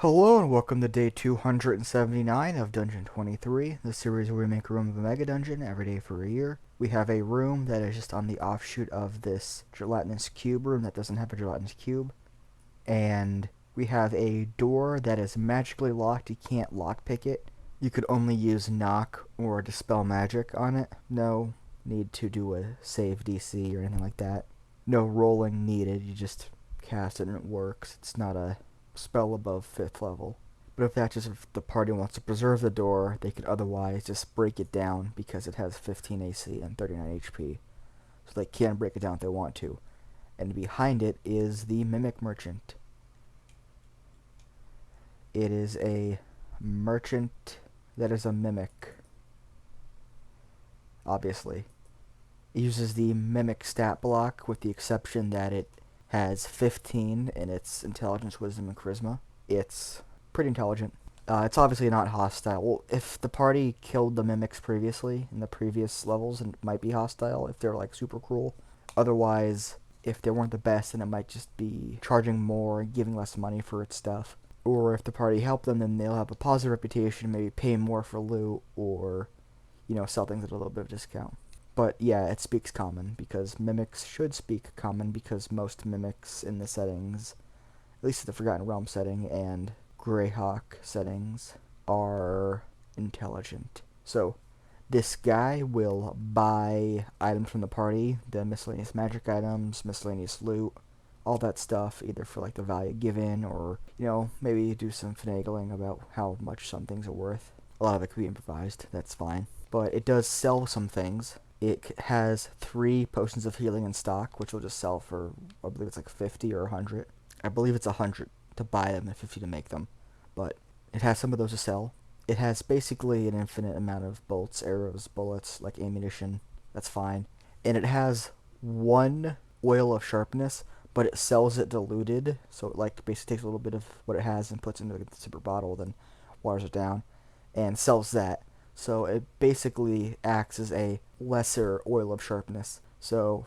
Hello and welcome to day 279 of Dungeon23, the series where we make a room of a mega dungeon every day for a year. We have a room that is just on the offshoot of this gelatinous cube room that doesn't have a gelatinous cube. And we have a door that is magically locked. You can't lockpick it. You could only use knock or dispel magic on it. No need to do a save DC or anything like that. No rolling needed. You just cast it and it works. It's not a spell above 5th level. But if the party wants to preserve the door, they could otherwise just break it down because it has 15 AC and 39 HP. So they can break it down if they want to. And behind it is the Mimic Merchant. It is a merchant that is a mimic. Obviously. It uses the mimic stat block with the exception that it has 15 in its intelligence, wisdom, and charisma. It's pretty intelligent. It's obviously not hostile. Well, if the party killed the mimics previously in the previous levels, it might be hostile if they're like super cruel. Otherwise, if they weren't the best, then it might just be charging more and giving less money for its stuff. Or if the party helped them, then they'll have a positive reputation, maybe pay more for loot, or sell things at a little bit of discount. But yeah, it speaks common, because mimics should speak common, because most mimics in the settings, at least the Forgotten Realm setting and Greyhawk settings, are intelligent. So this guy will buy items from the party, the miscellaneous magic items, miscellaneous loot, all that stuff, either for like the value given or, maybe do some finagling about how much some things are worth. A lot of it could be improvised, that's fine. But it does sell some things. It has 3 potions of healing in stock, which will just sell for, I believe it's like 50 or 100. I believe it's 100 to buy them and 50 to make them. But it has some of those to sell. It has basically an infinite amount of bolts, arrows, bullets, like ammunition. That's fine. And it has 1 oil of sharpness, but it sells it diluted. So it like basically takes a little bit of what it has and puts it into a super bottle, then waters it down, and sells that. So it basically acts as a lesser oil of sharpness. So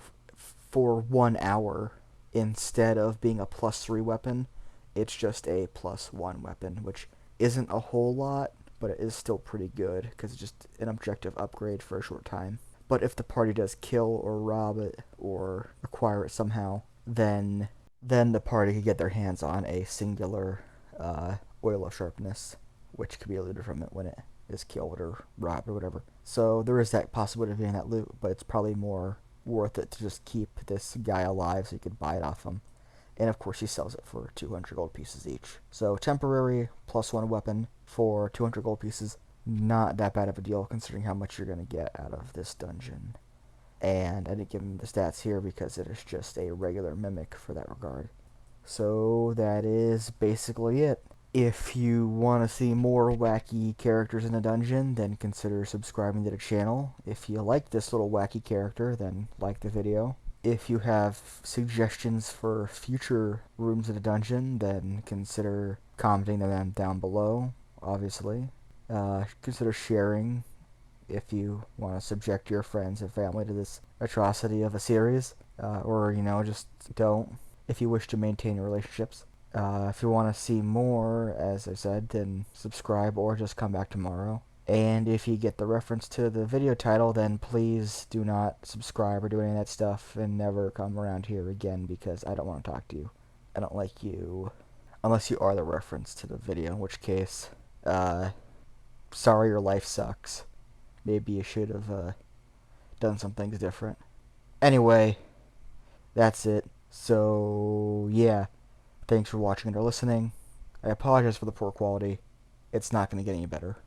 for 1 hour, instead of being a +3 weapon, it's just a +1 weapon, which isn't a whole lot, but it is still pretty good because it's just an objective upgrade for a short time. But if the party does kill or rob it or acquire it somehow, then the party could get their hands on a singular oil of sharpness, which could be eluded from it when it is killed or robbed or whatever. So there is that possibility of getting that loot, but it's probably more worth it to just keep this guy alive so you could buy it off him. And of course he sells it for 200 gold pieces each. So temporary +1 weapon for 200 gold pieces, not that bad of a deal considering how much you're going to get out of this dungeon. And I didn't give him the stats here because it is just a regular mimic for that regard. So that is basically it. If you want to see more wacky characters in a dungeon, then consider subscribing to the channel. If you like this little wacky character, then like the video. If you have suggestions for future rooms in a dungeon, then consider commenting them down below, obviously. Consider sharing if you want to subject your friends and family to this atrocity of a series. Or, just don't if you wish to maintain your relationships. If you want to see more, as I said, then subscribe or just come back tomorrow. And if you get the reference to the video title, then please do not subscribe or do any of that stuff and never come around here again because I don't want to talk to you. I don't like you. Unless you are the reference to the video, in which case, sorry your life sucks. Maybe you should have done some things different. Anyway, that's it. So, yeah. Thanks for watching or listening. I apologize for the poor quality. It's not going to get any better.